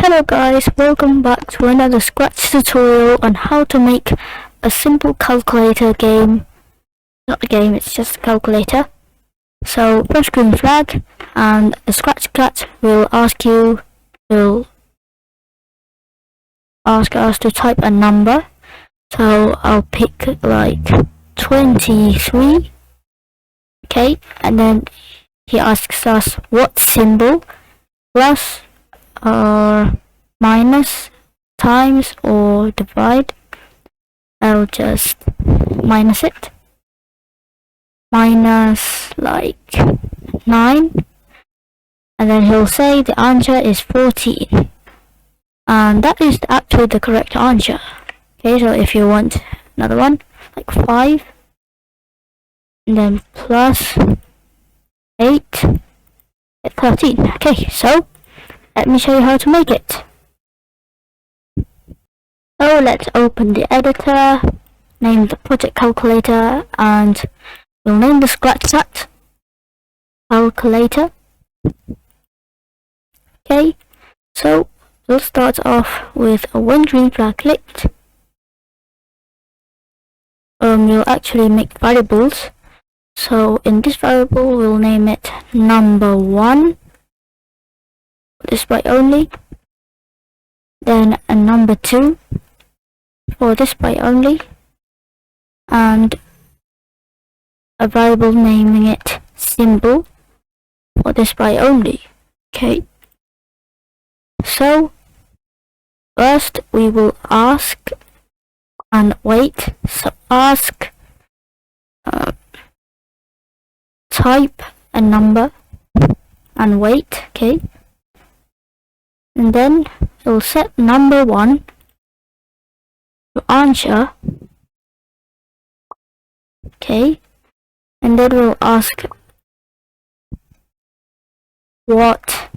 Hello guys, welcome back to another Scratch tutorial on how to make a simple calculator game. Not a game, it's just a calculator. So press green flag and the Scratch cat will ask us to type a number. So I'll pick like 23. Okay, and then he asks us what symbol, plus or minus, times or divide. I'll just minus it. Minus like 9. And then he'll say the answer is 14. And that is actually the correct answer. Okay, so if you want another one, like 5. And then plus 8. 13. Okay, so let me show you how to make it. So let's open the editor, name the project calculator, and we'll name the Scratch cat calculator. Okay, so we'll start off with a one green flag clicked. You'll actually make variables. So in this variable we'll name it number 1. Display only, then a number 2 for display only, and a variable naming it symbol for display only. Okay, so first we will ask and wait. So ask, type a number and wait. Okay, and then we'll set number 1 to answer. Okay, and then we'll ask what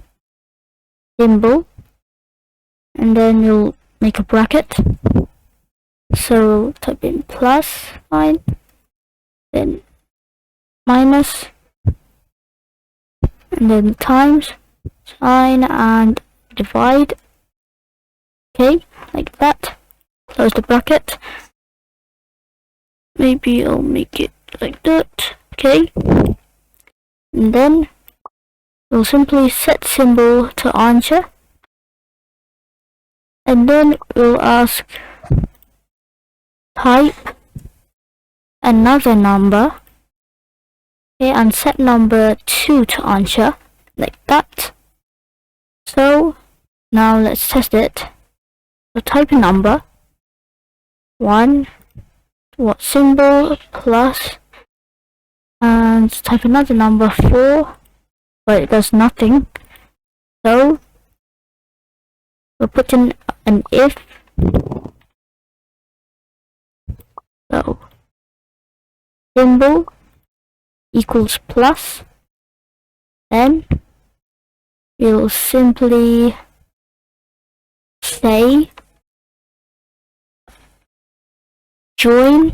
symbol, and then you'll make a bracket. So type in plus sign, then minus, and then times sign, and divide. Okay, like that. Close the bracket. Maybe I'll make it like that. Okay, and then we'll simply set symbol to answer, and then we'll ask type another number. Okay, and set number 2 to answer, like that. So now let's test it. So type a number 1, what symbol, plus, and type another number 4, but it does nothing. So we'll put in an if. So symbol equals plus, then we'll simply say join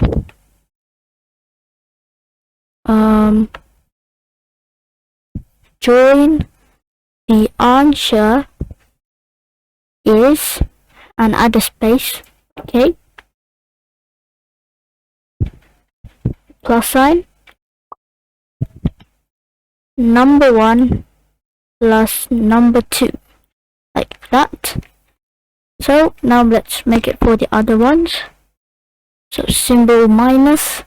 the answer is, and add a space. Okay, plus sign, number 1 plus number 2, like that. So now let's make it for the other ones. So symbol minus,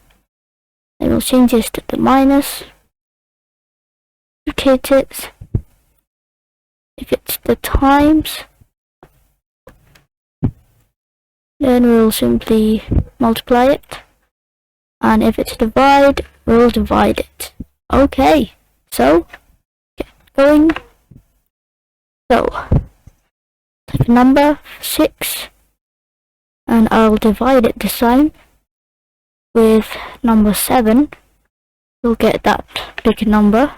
and we'll change this to the minus. Duplicate it. If it's the times, then we'll simply multiply it, and if it's divide, we'll divide it. Okay, so get going. So type number 6, and I'll divide it this time with number 7. We'll get that big number.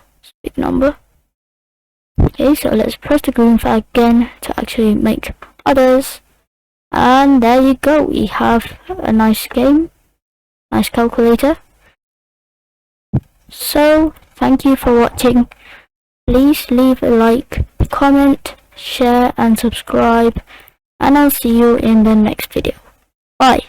Okay, so let's press the green flag again to actually make others, and there you go. We have a nice game, nice calculator. So thank you for watching. Please leave a like, comment, share and subscribe, and I'll see you in the next video. Bye.